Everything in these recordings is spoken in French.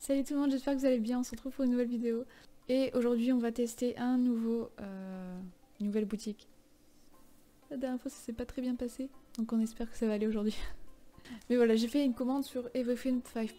Salut tout le monde, j'espère que vous allez bien, on se retrouve pour une nouvelle vidéo. Et aujourd'hui on va tester une nouvelle boutique. La dernière fois ça s'est pas très bien passé, donc on espère que ça va aller aujourd'hui. Mais voilà, j'ai fait une commande sur Everything 5.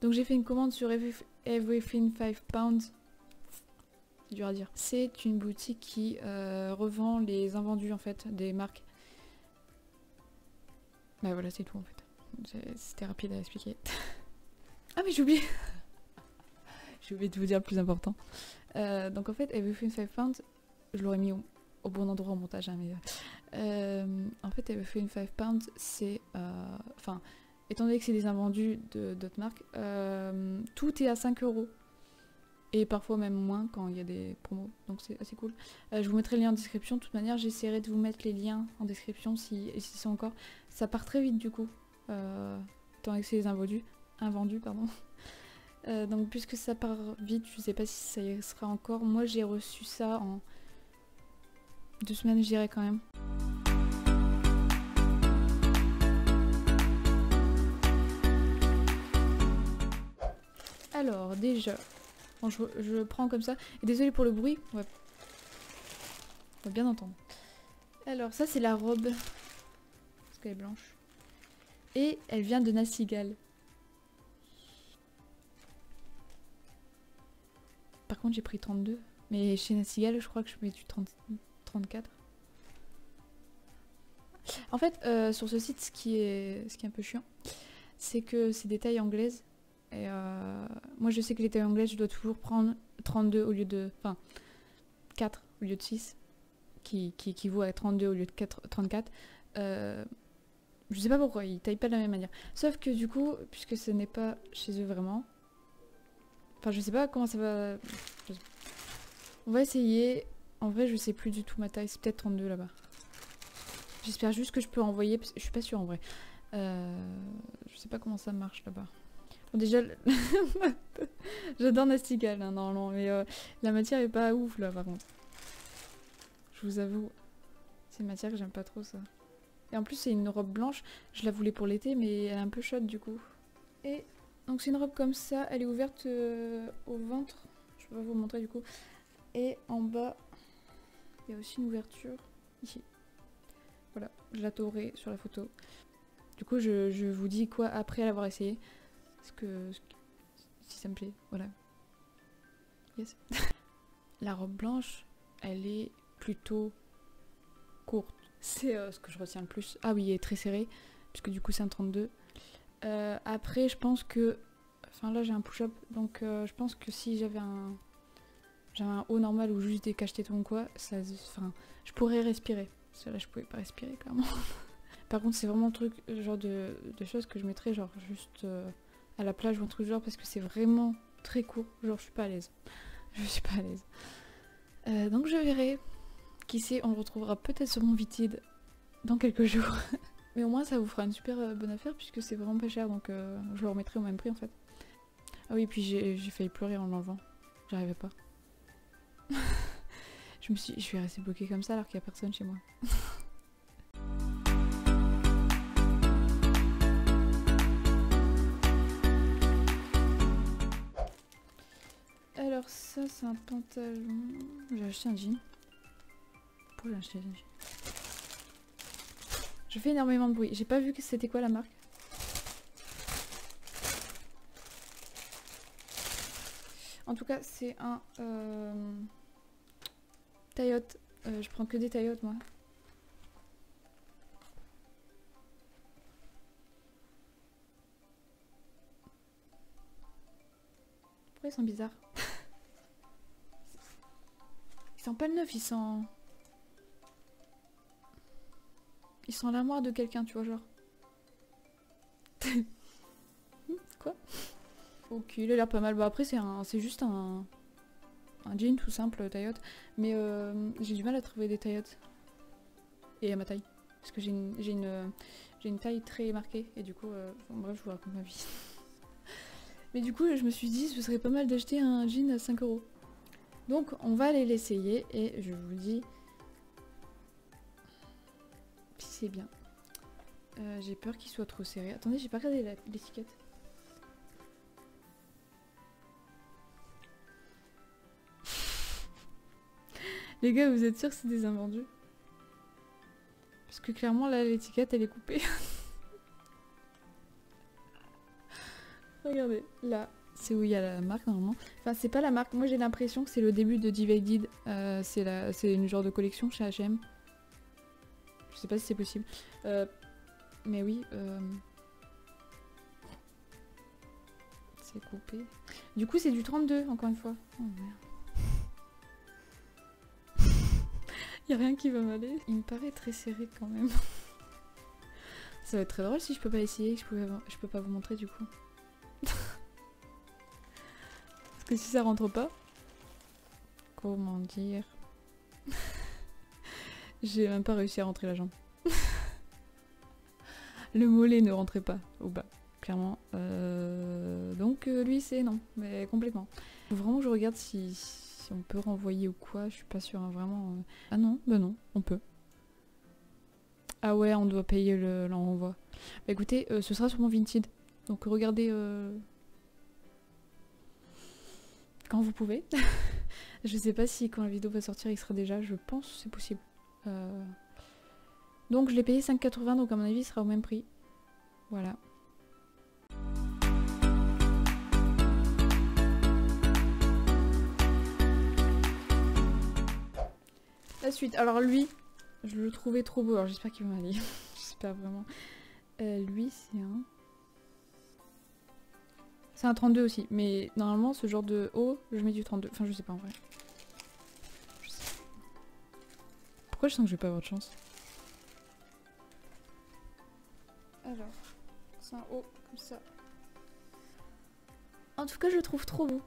Donc j'ai fait une commande sur Everything 5 pounds. C'est dur à dire. C'est une boutique qui revend les invendus en fait des marques. Bah voilà, c'est tout en fait. C'était rapide à expliquer. Ah mais j'ai oublié. J'ai oublié de vous dire le plus important. Donc en fait, Everything 5 pounds, je l'aurais mis au bon endroit au montage, hein, mais en fait, Everything 5 pounds, c'est... Enfin, étant donné que c'est des invendus d'autres marques, tout est à 5 €. Et parfois même moins quand il y a des promos, donc c'est assez cool. Je vous mettrai le lien en description, de toute manière j'essaierai de vous mettre les liens en description si c'est encore... Ça part très vite du coup, étant donné que c'est des invendus, pardon. Donc puisque ça part vite, je sais pas si ça y sera encore. Moi j'ai reçu ça en 2 semaines je dirais quand même. Alors déjà, bon, je prends comme ça. Et désolé pour le bruit, on va bien entendre. Alors ça c'est la robe, parce qu'elle est blanche. Et elle vient de Nassigal. Par contre j'ai pris 32. Mais chez Nassigal je crois que je mets du 34. En fait sur ce site ce qui est un peu chiant, c'est que c'est des tailles anglaises. Et moi je sais que les tailles anglaises je dois toujours prendre 32 au lieu de... Enfin 4 au lieu de 6. Qui équivaut à 32 au lieu de 34. Je sais pas pourquoi, ils taillent pas de la même manière. Sauf que du coup, puisque ce n'est pas chez eux vraiment... Enfin je sais pas comment ça va... On va essayer. En vrai je sais plus du tout ma taille, c'est peut-être 32 là-bas. J'espère juste que je peux envoyer, parce que je suis pas sûre en vrai. Je sais pas comment ça marche là-bas. Bon, déjà, j'adore Nastigal, hein, non, mais la matière est pas ouf là par contre. Je vous avoue, c'est une matière que j'aime pas trop ça. Et en plus c'est une robe blanche, je la voulais pour l'été mais elle est un peu chaude du coup. Et donc c'est une robe comme ça, elle est ouverte au ventre, je peux pas vous montrer du coup. Et en bas, il y a aussi une ouverture ici. Voilà, je la taurai sur la photo. Du coup je vous dis quoi après l'avoir essayé. Si ça me plaît, voilà. Yes. La robe blanche, elle est plutôt courte. C'est ce que je retiens le plus. Ah oui, elle est très serrée, puisque du coup c'est un 32. Après, je pense que... Enfin là j'ai un push-up, donc je pense que si j'avais un haut normal ou juste des cache-tétons ou quoi, enfin, je pourrais respirer. Parce que là je pouvais pas respirer clairement. Par contre c'est vraiment le truc, genre de choses que je mettrais genre juste... à la plage ou un truc genre parce que c'est vraiment très court, genre je suis pas à l'aise. Je suis pas à l'aise. Donc je verrai. Qui sait, on le retrouvera peut-être sur mon Vitid dans quelques jours. Mais au moins ça vous fera une super bonne affaire puisque c'est vraiment pas cher donc je le remettrai au même prix en fait. Ah oui, puis j'ai failli pleurer en l'enlevant. J'arrivais pas. Je suis restée bloquée comme ça alors qu'il y a personne chez moi. Alors ça c'est un pantalon. J'ai acheté un jean. Pourquoi j'ai acheté un jean? Je fais énormément de bruit. J'ai pas vu que c'était quoi la marque. En tout cas c'est un taillotte. Je prends que des taillottes moi. Pourquoi ils sont bizarres? Ils sont pas le neuf, ils sont à l'armoire de quelqu'un, tu vois, genre. Quoi? Ok, il a l'air pas mal. Bah après, c'est juste un jean tout simple, taillotte. Mais j'ai du mal à trouver des taillottes. Et à ma taille. Parce que j'ai une taille très marquée. Et du coup, bon, bref, je vous raconte ma vie. Mais du coup, je me suis dit, ce serait pas mal d'acheter un jean à 5 €. Donc, on va aller l'essayer. Et je vous dis... si c'est bien. J'ai peur qu'il soit trop serré. Attendez, j'ai pas regardé l'étiquette. Les gars, vous êtes sûrs que c'est des invendus? Parce que clairement, là, l'étiquette, elle est coupée. Regardez, là, c'est où il y a la marque, normalement. Enfin, c'est pas la marque. Moi, j'ai l'impression que c'est le début de Divided. C'est une genre de collection chez H&M. Je sais pas si c'est possible. Mais oui. C'est coupé. Du coup, c'est du 32, encore une fois. Oh merde. Y'a rien qui va m'aller. Il me paraît très serré quand même. Ça va être très drôle si je peux pas essayer, je peux pas vous montrer du coup. Parce que si ça rentre pas... Comment dire... J'ai même pas réussi à rentrer la jambe. Le mollet ne rentrait pas au bas, clairement. Donc lui c'est non, mais complètement. Faut vraiment que je regarde si on peut renvoyer ou quoi, je suis pas sûre, hein, vraiment. Ah non, bah non, on peut. Ah ouais, on doit payer le renvoi. Bah écoutez, ce sera sur mon Vinted. Donc regardez quand vous pouvez. Je sais pas si quand la vidéo va sortir il sera déjà, je pense que c'est possible. Donc je l'ai payé 5,80, donc à mon avis il sera au même prix. Voilà. La suite, alors lui, je le trouvais trop beau, alors j'espère qu'il va m'aller. J'espère vraiment. Lui c'est un... C'est un 32 aussi, mais normalement ce genre de haut, je mets du 32. Enfin je sais pas en vrai. Je sais pas. Pourquoi je sens que je vais pas avoir de chance? Alors, c'est un haut comme ça. En tout cas je le trouve trop beau.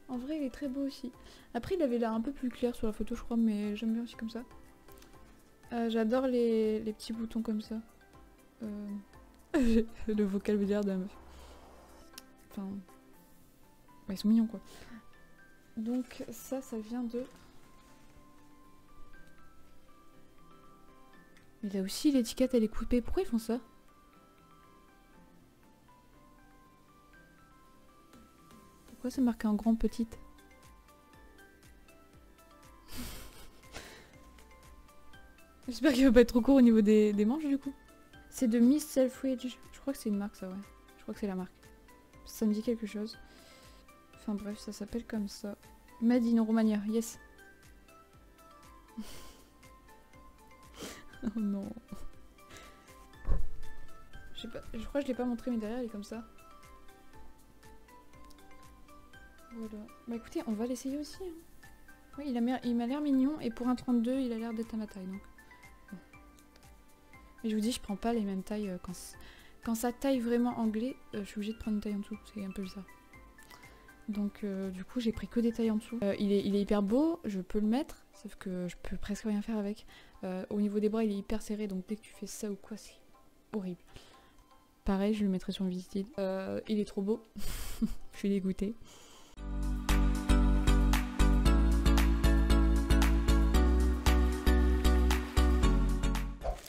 En vrai il est très beau aussi. Après il avait l'air un peu plus clair sur la photo je crois, mais j'aime bien aussi comme ça. J'adore les petits boutons comme ça. Le vocabulaire de la meuf. Enfin... Ouais, ils sont mignons quoi. Donc ça vient de... Mais là aussi l'étiquette elle est coupée. Pourquoi ils font ça? Pourquoi c'est marqué en grand petite? J'espère qu'il va pas être trop court au niveau des manches du coup. C'est de Miss Selfridge. Je crois que c'est une marque ça, ouais. Je crois que c'est la marque. Ça me dit quelque chose. Enfin bref, ça s'appelle comme ça. Made in Romania, yes. Oh non. Je sais pas, je crois que je l'ai pas montré mais derrière elle est comme ça. Voilà. Bah écoutez, on va l'essayer aussi. Hein. Oui, il m'a l'air mignon et pour un 32, il a l'air d'être à ma taille donc. Bon. Mais je vous dis, je prends pas les mêmes tailles quand ça taille vraiment anglais, je suis obligée de prendre une taille en dessous, c'est un peu bizarre. Donc du coup j'ai pris que des tailles en dessous. Il est hyper beau, je peux le mettre, sauf que je peux presque rien faire avec. Au niveau des bras il est hyper serré, donc dès que tu fais ça ou quoi c'est horrible. Pareil, je le mettrai sur le Vinted. Il est trop beau, je suis dégoûtée.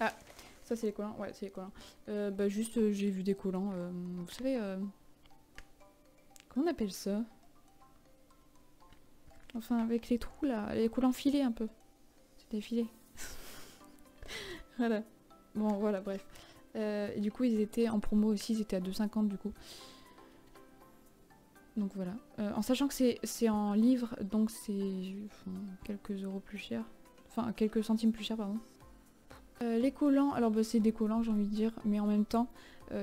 Ah, ça c'est les collants, ouais c'est les collants. Bah juste j'ai vu des collants, vous savez... Comment on appelle ça? Enfin avec les trous là, les collants filés un peu. C'est des filets. Voilà. Bon voilà, bref. Et du coup ils étaient en promo aussi, ils étaient à 2,50 du coup. Donc voilà. En sachant que c'est en livres, donc c'est quelques euros plus cher. Enfin quelques centimes plus cher pardon. Les collants, alors bah, c'est des collants j'ai envie de dire, mais en même temps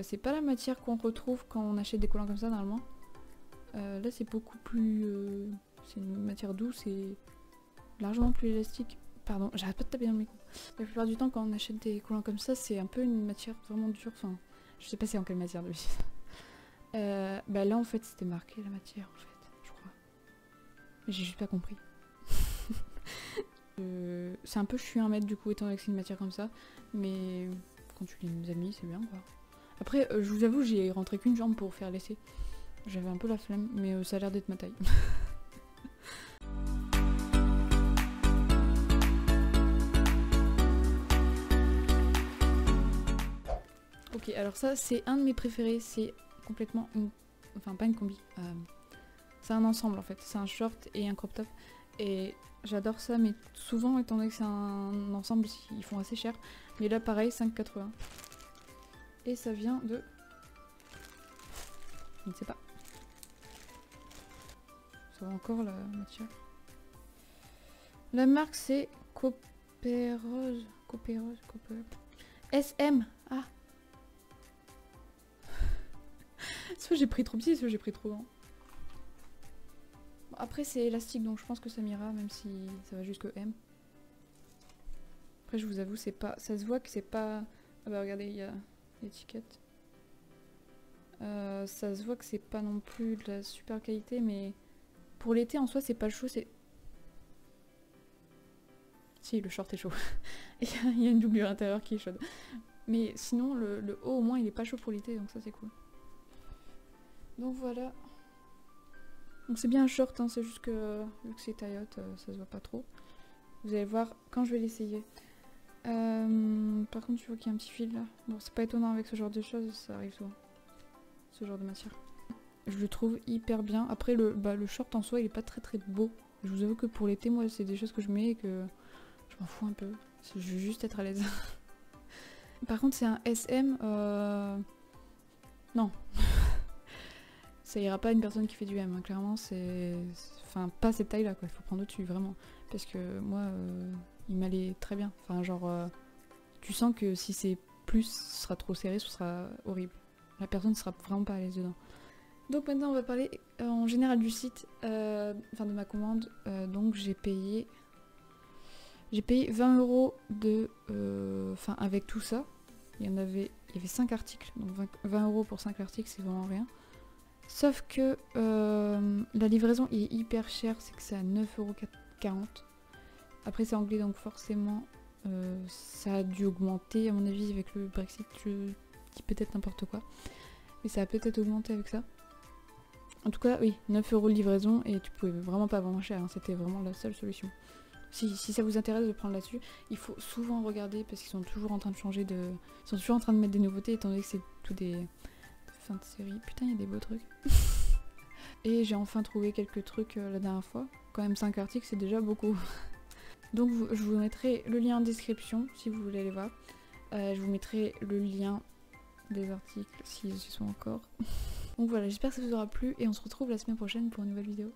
c'est pas la matière qu'on retrouve quand on achète des collants comme ça normalement. Là c'est beaucoup plus... c'est une matière douce et largement plus élastique. Pardon, j'arrête pas de taper dans le micro. La plupart du temps quand on achète des collants comme ça c'est un peu une matière vraiment dure. Enfin, je sais pas c'est en quelle matière de bah là en fait c'était marqué la matière en fait, je crois. Mais j'ai juste pas compris. C'est un peu chiant à mettre du coup étant donné que c'est une matière comme ça. Mais quand tu les as mis c'est bien quoi. Après je vous avoue j'ai rentré qu'une jambe pour faire l'essai. J'avais un peu la flemme, mais ça a l'air d'être ma taille. Ok, alors ça c'est un de mes préférés, c'est complètement une... Enfin pas une combi, c'est un ensemble en fait, c'est un short et un crop top. Et j'adore ça, mais souvent étant donné que c'est un ensemble, ils font assez cher. Mais là pareil, 5,80. Et ça vient de... Je ne sais pas. Ça va encore la matière. La marque c'est Copperose. Copperose. SM. Ah. Soit j'ai pris trop petit, soit j'ai pris trop grand. Bon, après c'est élastique donc je pense que ça m'ira même si ça va jusque M. Après je vous avoue c'est pas... Ça se voit que c'est pas... Ah bah regardez il y a l'étiquette. Ça se voit que c'est pas non plus de la super qualité mais pour l'été en soi c'est pas chaud, c'est... Si le short est chaud. Il y a une doublure intérieure qui est chaude. Mais sinon le haut au moins il est pas chaud pour l'été donc ça c'est cool. Donc voilà. Donc c'est bien un short, hein, c'est juste que vu que c'est taille haute, ça se voit pas trop. Vous allez voir quand je vais l'essayer. Par contre je vois qu'il y a un petit fil là. Bon c'est pas étonnant avec ce genre de choses, ça arrive souvent. Ce genre de matière. Je le trouve hyper bien. Après le short en soi il est pas très très beau. Je vous avoue que pour l'été moi c'est des choses que je mets et que je m'en fous un peu. Je veux juste être à l'aise. Par contre c'est un SM. Non. Ça ira pas à une personne qui fait du M, hein. Clairement c'est... Enfin pas cette taille là quoi, il faut prendre au-dessus vraiment. Parce que moi il m'allait très bien. Enfin genre tu sens que si c'est plus ce sera trop serré, ce sera horrible. La personne ne sera vraiment pas à l'aise dedans. Donc maintenant on va parler en général du site, enfin de ma commande. Donc j'ai payé 20 € de... Enfin avec tout ça, il y avait 5 articles. Donc 20 € pour 5 articles c'est vraiment rien. Sauf que la livraison est hyper chère, c'est que c'est à 9,40 €. Après c'est anglais donc forcément ça a dû augmenter à mon avis avec le Brexit, je dis peut-être n'importe quoi. Mais ça a peut-être augmenté avec ça. En tout cas oui, 9 € de livraison et tu pouvais vraiment pas avoir moins cher, hein, c'était vraiment la seule solution. Si ça vous intéresse de prendre là-dessus, il faut souvent regarder parce qu'ils sont toujours en train de changer de... Ils sont toujours en train de mettre des nouveautés étant donné que c'est tout des... fin de série. Putain, il y a des beaux trucs. Et j'ai enfin trouvé quelques trucs la dernière fois. Quand même 5 articles, c'est déjà beaucoup. Donc je vous mettrai le lien en description si vous voulez aller voir. Je vous mettrai le lien des articles s'ils y sont encore. Donc voilà, j'espère que ça vous aura plu et on se retrouve la semaine prochaine pour une nouvelle vidéo.